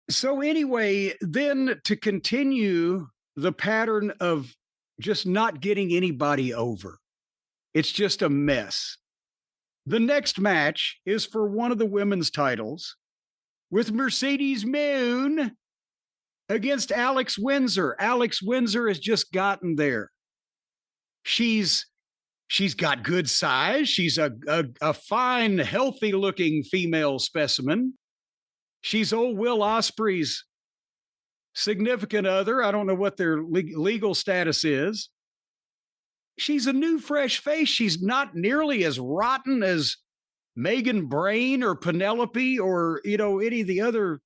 So anyway, then to continue the pattern of just not getting anybody over, it's just a mess. The next match is for one of the women's titles with Mercedes Mone against Alex Windsor. Alex Windsor has just gotten there. She's got good size. She's a fine, healthy looking female specimen. She's old Will Ospreay's significant other. I don't know what their legal status is. She's a new, fresh face. She's not nearly as rotten as Megan Brain or Penelope or, any of the other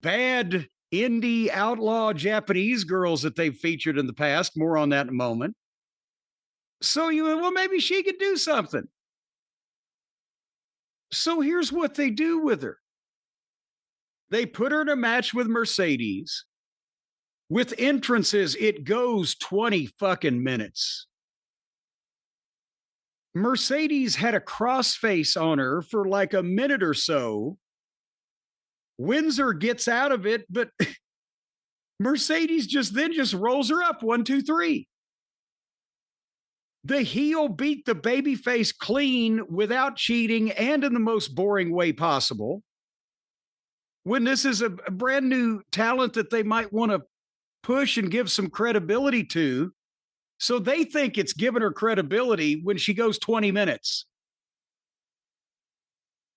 bad indie outlaw Japanese girls that they've featured in the past. More on that in a moment. So maybe she could do something. So here's what they do with her. They put her in a match with Mercedes. With entrances, it goes 20 fucking minutes. Mercedes had a crossface on her for like a minute or so. Windsor gets out of it, but Mercedes just rolls her up 1, 2, 3. The heel beat the babyface clean without cheating and in the most boring way possible. When this is a brand new talent that they might want to push and give some credibility to. So they think it's giving her credibility when she goes 20 minutes.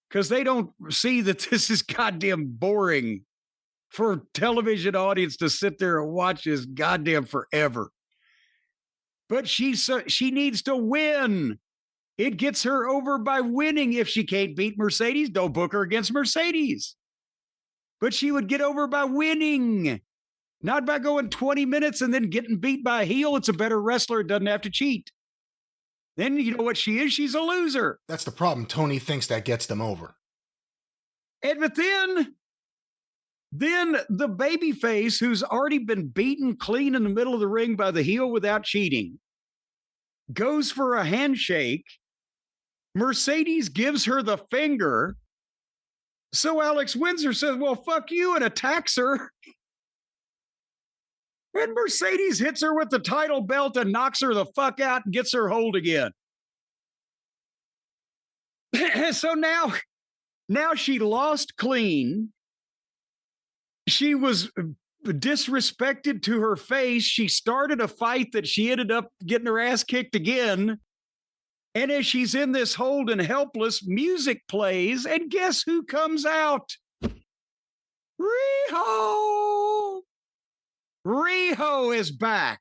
Because they don't see that this is goddamn boring for a television audience to sit there and watch this goddamn forever. But she needs to win. It gets her over by winning. If she can't beat Mercedes, don't book her against Mercedes. But she would get over by winning, not by going 20 minutes and then getting beat by a heel. It's a better wrestler. It doesn't have to cheat. Then you know what she is? She's a loser. That's the problem. Tony thinks that gets them over. But then the babyface, who's already been beaten clean in the middle of the ring by the heel without cheating, goes for a handshake. Mercedes gives her the finger. So Alex Windsor says, well, fuck you, and attacks her. And Mercedes hits her with the title belt and knocks her the fuck out and gets her hold again. So now she lost clean. She was disrespected to her face. She started a fight that she ended up getting her ass kicked again. And as she's in this hold and helpless, music plays, and guess who comes out? Riho! Riho is back.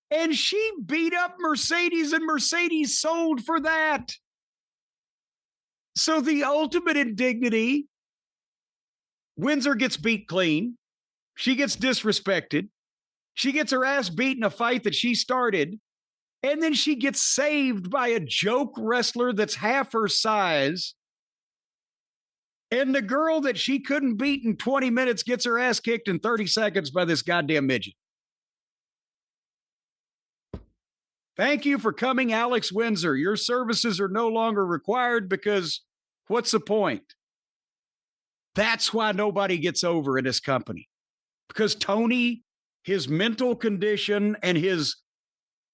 And she beat up Mercedes, and Mercedes sold for that. So the ultimate indignity, Windsor gets beat clean. She gets disrespected. She gets her ass beat in a fight that she started. And then she gets saved by a joke wrestler that's half her size. And the girl that she couldn't beat in 20 minutes gets her ass kicked in 30 seconds by this goddamn midget. Thank you for coming, Alex Windsor. Your services are no longer required because what's the point? That's why nobody gets over in this company. Because Tony, his mental condition and his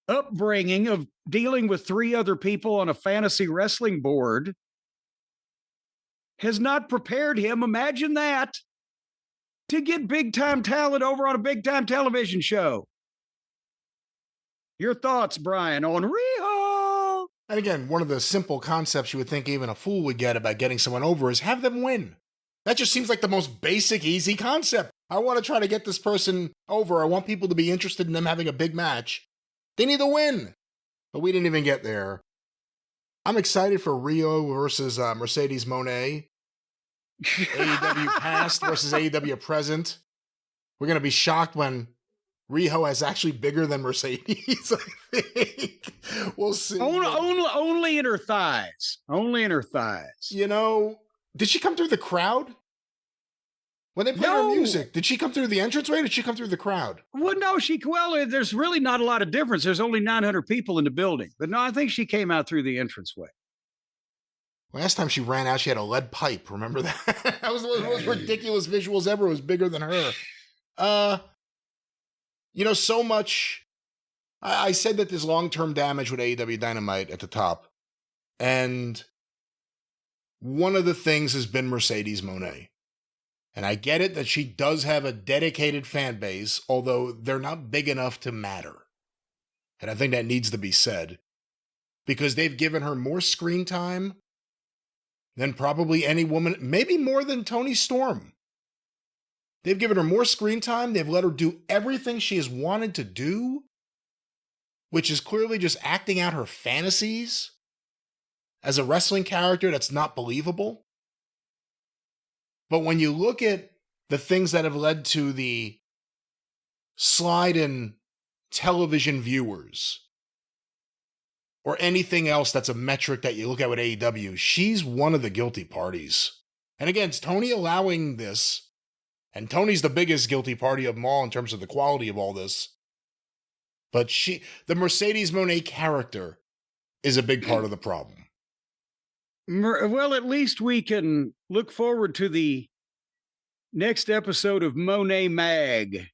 upbringing of dealing with 3 other people on a fantasy wrestling board has not prepared him, imagine that, to get big-time talent over on a big-time television show. Your thoughts, Brian, on Riho? And again, one of the simple concepts you would think even a fool would get about getting someone over is have them win. That just seems like the most basic, easy concept. I want to try to get this person over. I want people to be interested in them having a big match. They need to win. But we didn't even get there. I'm excited for Riho versus Mercedes Mone. AEW past versus AEW present. We're going to be shocked when Riho is actually bigger than Mercedes, I think. We'll see. Only in her thighs. Only in her thighs. You know, did she come through the crowd? When they played her music, did she come through the entranceway or did she come through the crowd? Well, no, there's really not a lot of difference. There's only 900 people in the building. But no, I think she came out through the entranceway. Last time she ran out, she had a lead pipe. Remember that? That was one of the most ridiculous visuals ever. It was bigger than her. So much. I said that there's long-term damage with AEW Dynamite at the top. And one of the things has been Mercedes Mone. And I get it that she does have a dedicated fan base, although they're not big enough to matter. And I think that needs to be said. Because they've given her more screen time than probably any woman, maybe more than Toni Storm. They've given her more screen time. They've let her do everything she has wanted to do, which is clearly just acting out her fantasies as a wrestling character that's not believable. But when you look at the things that have led to the slide in television viewers, or anything else that's a metric that you look at with AEW, she's one of the guilty parties. And again, it's Tony allowing this, and Tony's the biggest guilty party of them all in terms of the quality of all this. But the Mercedes Mone character is a big part of the problem. Well, at least we can look forward to the next episode of Mone Mag.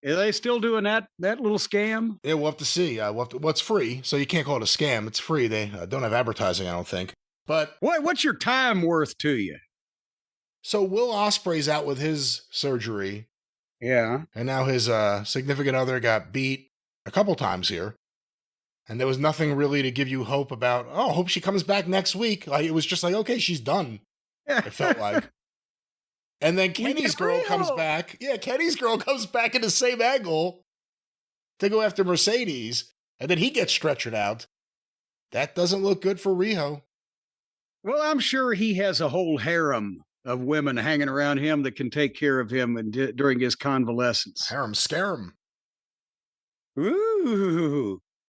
Are they still doing that little scam? Yeah, we'll have to see. It's free, so you can't call it a scam. It's free. They don't have advertising, I don't think. But what's your time worth to you? So Will Ospreay's out with his surgery. Yeah. And now his significant other got beat a couple times here. And there was nothing really to give you hope about, hope she comes back next week. Like, it was just like, okay, she's done. It felt like. And then Kenny's girl comes back. Yeah, Kenny's girl comes back in the same angle to go after Mercedes. And then he gets stretchered out. That doesn't look good for Riho. Well, I'm sure he has a whole harem of women hanging around him that can take care of him during his convalescence. Harem scarum. Ooh.